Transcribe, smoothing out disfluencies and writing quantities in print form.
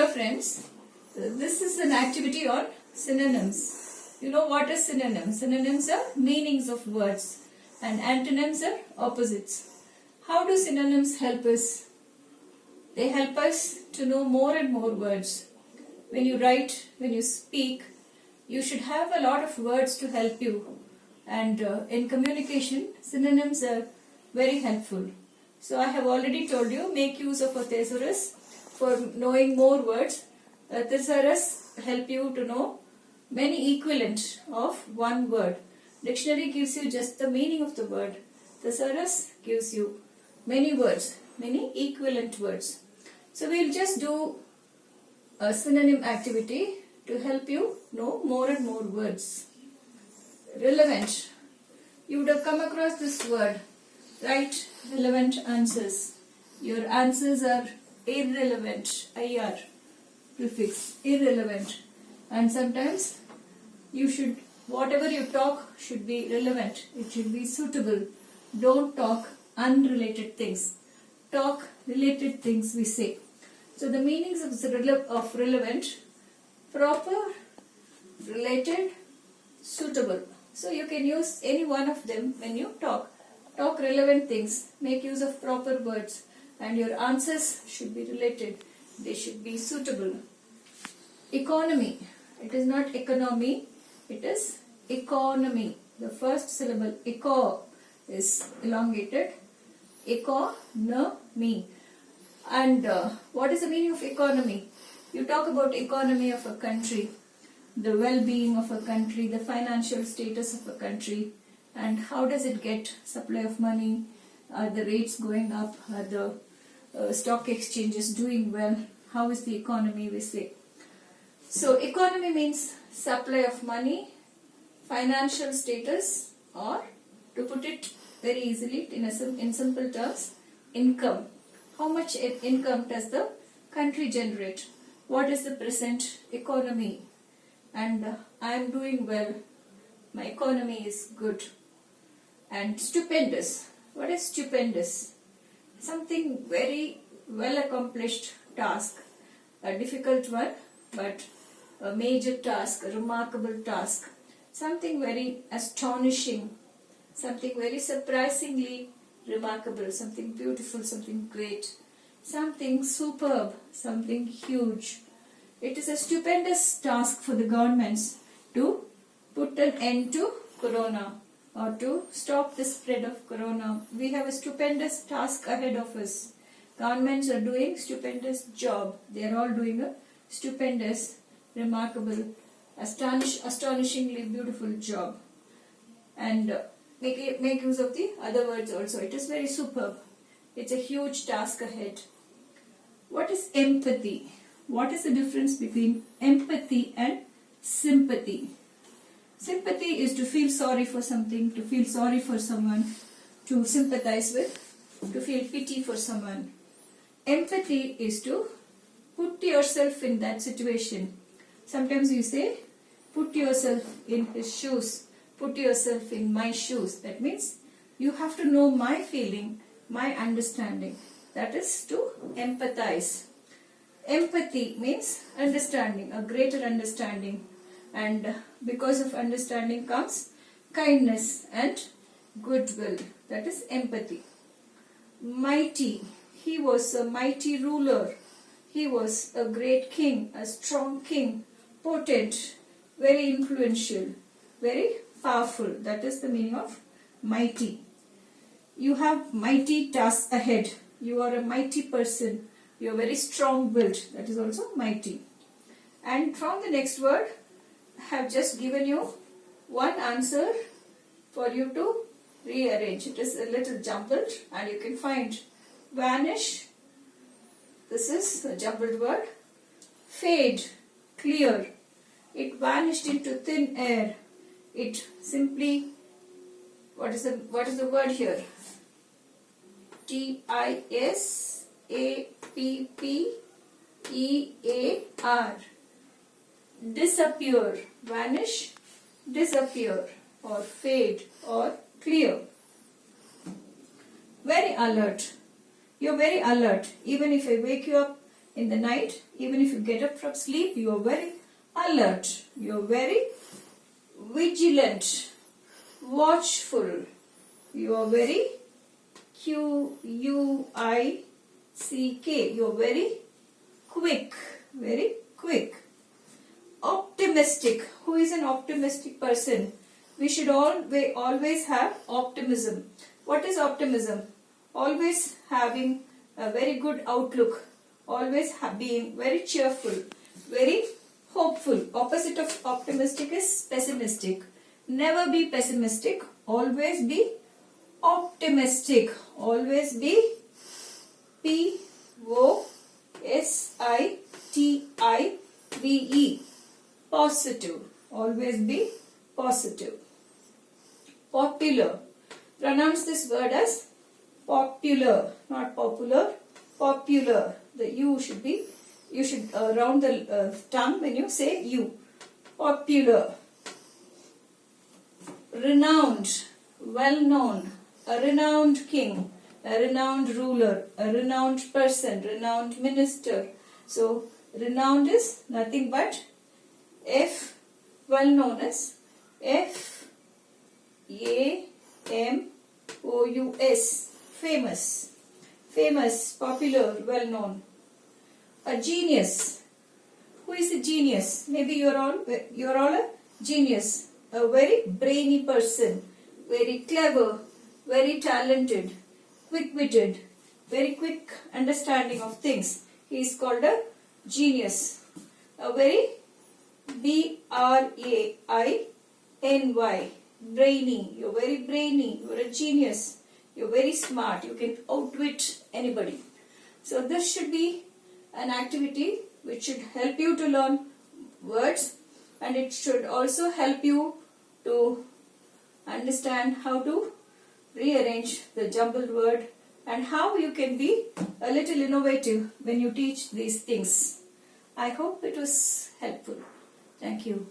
Hello friends, this is an activity on synonyms. You know what is synonyms? Synonyms are meanings of words and antonyms are opposites. How do synonyms help us? They help us to know more and more words. When you write, when you speak, you should have a lot of words to help you. And in communication, synonyms are very helpful. So I have already told you, make use of a thesaurus for knowing more words. A thesaurus help you to know many equivalent of one word. Dictionary gives you just the meaning of the word. Thesaurus gives you many words, many equivalent words. So we'll just do a synonym activity to help you know more and more words. Relevant. You would have come across this word. Write relevant answers. Your answers are irrelevant. IR prefix. Irrelevant. And sometimes you should, whatever you talk should be relevant. It should be suitable. Don't talk unrelated things. Talk related things, we say. So the meanings of relevant: proper, related, suitable. So you can use any one of them when you talk. Talk relevant things. Make use of proper words. And your answers should be related. They should be suitable. Economy. It is not economy. It is economy. The first syllable, eco, is elongated. Economy. And what is the meaning of economy? You talk about economy of a country, the well-being of a country, the financial status of a country, and how does it get supply of money, are the rates going up, are the stock exchanges doing well, how is the economy, we say. So economy means supply of money, financial status, or to put it very easily in simple terms, income. How much income does the country generate? What is the present economy? And I am doing well. My economy is good. And stupendous. What is stupendous? Something very well accomplished task. A difficult one, but a major task, a remarkable task. Something very astonishing. Something very surprisingly remarkable. Something beautiful, something great. Something superb, something huge. It is a stupendous task for the governments to put an end to corona or to stop the spread of corona. We have a stupendous task ahead of us. Governments are doing stupendous job. They are all doing a stupendous, remarkable, astonishingly beautiful job. And make use of the other words also. It is very superb. It's a huge task ahead. What is empathy? What is the difference between empathy and sympathy? Sympathy is to feel sorry for something, to feel sorry for someone, to sympathize with, to feel pity for someone. Empathy is to put yourself in that situation. Sometimes you say, put yourself in his shoes, put yourself in my shoes. That means you have to know my feeling, my understanding. That is to empathize. Empathy means understanding, a greater understanding. And because of understanding comes kindness and goodwill. That is empathy. Mighty. He was a mighty ruler. He was a great king, a strong king, potent, very influential, very powerful. That is the meaning of mighty. You have mighty tasks ahead. You are a mighty person. You are very strong-willed. That is also mighty. And from the next word, I have just given you one answer for you to rearrange. It is a little jumbled and you can find vanish. This is a jumbled word. Fade, clear. It vanished into thin air. It simply, what is the word here? Disappear. Disappear, vanish, disappear, or fade, or clear. Very alert. You're very alert. Even if I wake you up In the night, even if you get up from sleep, you are very alert. You are very vigilant, watchful. You are very Q-U-I-C-K. You are very quick. Very quick. Optimistic. Who is an optimistic person? We should always have optimism. What is optimism? Always having a very good outlook. Always being very cheerful. Very hopeful. Opposite of optimistic is pessimistic. Never be pessimistic. Always be optimistic. Always be P-O-S-I-T-I-V-E. Positive. Always be positive. Popular. Pronounce this word as popular, not popular. Popular. The U should be, you should round the tongue when you say U. Popular. Renowned. Well known. A renowned king. A renowned ruler. A renowned person. Renowned minister. So, renowned is nothing but F, well known as F-A-M-O-U-S, famous, famous, popular, well known. A genius. Who is a genius? Maybe you're all a genius. A very brainy person, very clever, very talented, quick-witted, very quick understanding of things. He is called a genius. A very B-R-A-I-N-Y, brainy. You're very brainy. You're a genius. You're very smart. You can outwit anybody. So this should be an activity which should help you to learn words, and it should also help you to understand how to rearrange the jumbled word and how you can be a little innovative when you teach these things. I hope it was helpful. Thank you.